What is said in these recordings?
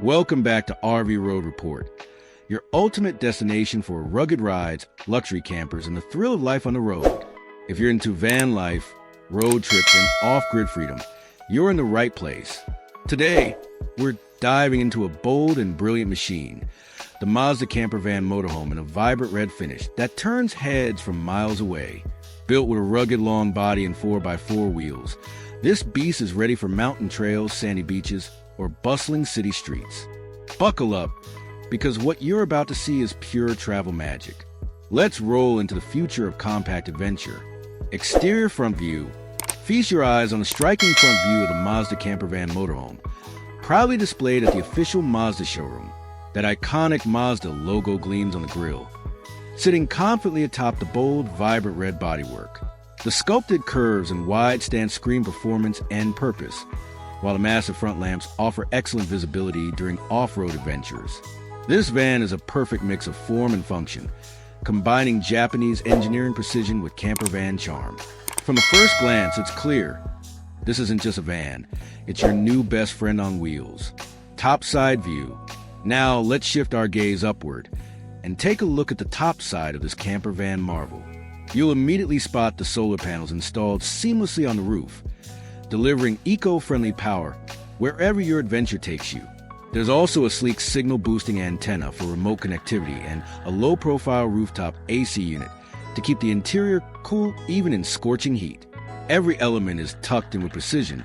Welcome back to RV Road Report, your ultimate destination for rugged rides, luxury campers, and the thrill of life on the road. If you're into van life, road trips, and off-grid freedom, you're in the right place. Today, we're diving into a bold and brilliant machine, the Mazda Camper Van Motorhome in a vibrant red finish that turns heads from miles away. Built with a rugged long body and 4x4 wheels, this beast is ready for mountain trails, sandy beaches, or bustling city streets. Buckle up, because what you're about to see is pure travel magic. Let's roll into the future of compact adventure. Exterior front view. Feast your eyes on the striking front view of the Mazda Camper Van Motorhome, proudly displayed at the official Mazda showroom. That iconic Mazda logo gleams on the grille, sitting confidently atop the bold, vibrant red bodywork. The sculpted curves and wide stance screen performance and purpose, while the massive front lamps offer excellent visibility during off-road adventures. This van is a perfect mix of form and function, combining Japanese engineering precision with camper van charm. From the first glance, it's clear. This isn't just a van, it's your new best friend on wheels. Top side view. Now let's shift our gaze upward and take a look at the top side of this camper van marvel. You'll immediately spot the solar panels installed seamlessly on the roof, delivering eco-friendly power wherever your adventure takes you. There's also a sleek signal-boosting antenna for remote connectivity and a low-profile rooftop AC unit to keep the interior cool even in scorching heat. Every element is tucked in with precision,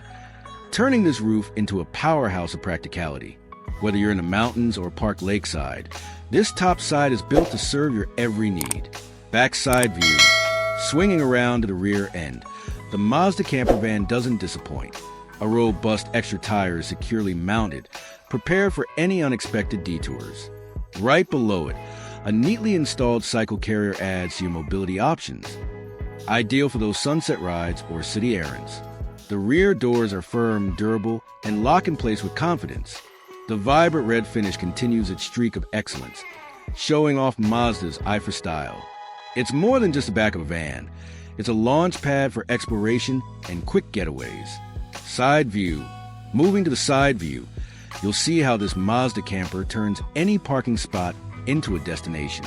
turning this roof into a powerhouse of practicality. Whether you're in the mountains or parked lakeside, this top side is built to serve your every need. Backside view. Swinging around to the rear end, the Mazda camper van doesn't disappoint. A robust extra tire is securely mounted, prepared for any unexpected detours. Right below it, a neatly installed cycle carrier adds to your mobility options, ideal for those sunset rides or city errands. The rear doors are firm, durable, and lock in place with confidence. The vibrant red finish continues its streak of excellence, showing off Mazda's eye for style. It's more than just the back of a van. It's a launch pad for exploration and quick getaways. Side view. Moving to the side view, you'll see how this Mazda camper turns any parking spot into a destination.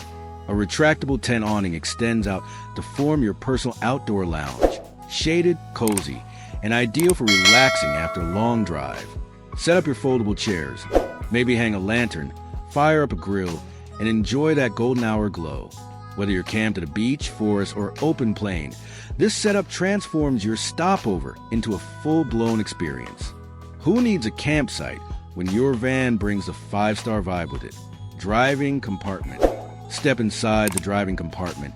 A retractable tent awning extends out to form your personal outdoor lounge. Shaded, cozy, and ideal for relaxing after a long drive. Set up your foldable chairs, maybe hang a lantern, fire up a grill, and enjoy that golden hour glow. Whether you're camped at a beach, forest, or open plain, this setup transforms your stopover into a full-blown experience. Who needs a campsite when your van brings a 5-star vibe with it? Driving compartment. Step inside the driving compartment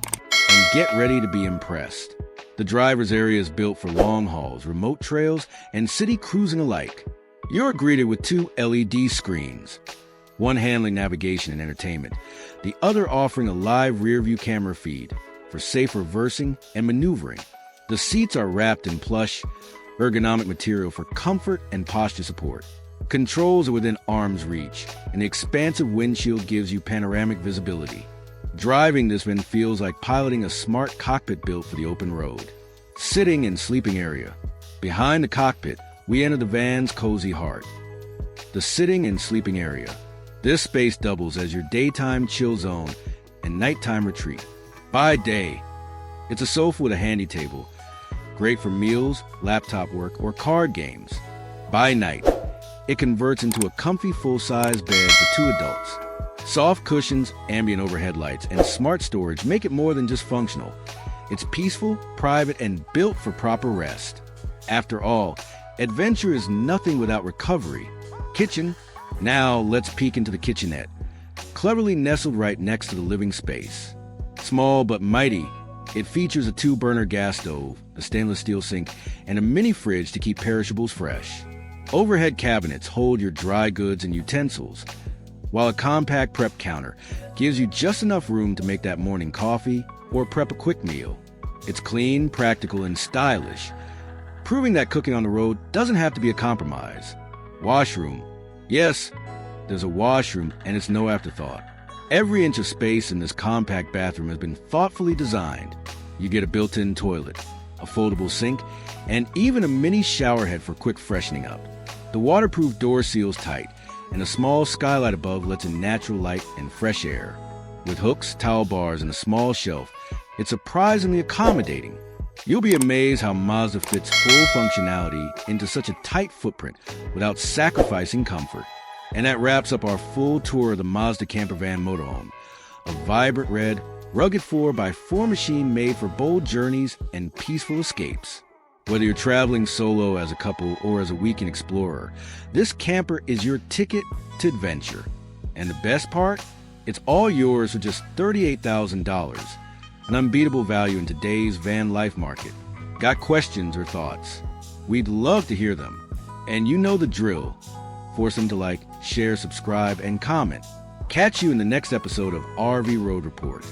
and get ready to be impressed. The driver's area is built for long hauls, remote trails, and city cruising alike. You're greeted with 2 LED screens, one handling navigation and entertainment, the other offering a live rear-view camera feed for safe reversing and maneuvering. The seats are wrapped in plush, ergonomic material for comfort and posture support. Controls are within arm's reach, and the expansive windshield gives you panoramic visibility. Driving this van feels like piloting a smart cockpit built for the open road. Sitting and sleeping area. Behind the cockpit, we enter the van's cozy heart, the sitting and sleeping area. This space doubles as your daytime chill zone and nighttime retreat. By day, it's a sofa with a handy table, great for meals, laptop work, or card games. By night, it converts into a comfy full-size bed for 2 adults. Soft cushions, ambient overhead lights, and smart storage make it more than just functional. It's peaceful, private, and built for proper rest. After all, adventure is nothing without recovery. Kitchen. Now let's peek into the kitchenette, cleverly nestled right next to the living space. Small but mighty, it features a 2-burner gas stove, a stainless steel sink, and a mini fridge to keep perishables fresh. Overhead cabinets hold your dry goods and utensils, while a compact prep counter gives you just enough room to make that morning coffee or prep a quick meal. It's clean, practical, and stylish, proving that cooking on the road doesn't have to be a compromise. Washroom. Yes, there's a washroom, and it's no afterthought. Every inch of space in this compact bathroom has been thoughtfully designed. You get a built-in toilet, a foldable sink, and even a mini shower head for quick freshening up. The waterproof door seals tight, and a small skylight above lets in natural light and fresh air. With hooks, towel bars, and a small shelf, it's surprisingly accommodating. You'll be amazed how Mazda fits full functionality into such a tight footprint without sacrificing comfort. And that wraps up our full tour of the Mazda Camper Van Motorhome, a vibrant red, rugged 4x4 machine made for bold journeys and peaceful escapes. Whether you're traveling solo, as a couple, or as a weekend explorer, this camper is your ticket to adventure. And the best part? It's all yours for just $38,000, an unbeatable value in today's van life market. Got questions or thoughts? We'd love to hear them. And you know the drill. Force them to like, share, subscribe, and comment. Catch you in the next episode of RV Road Report.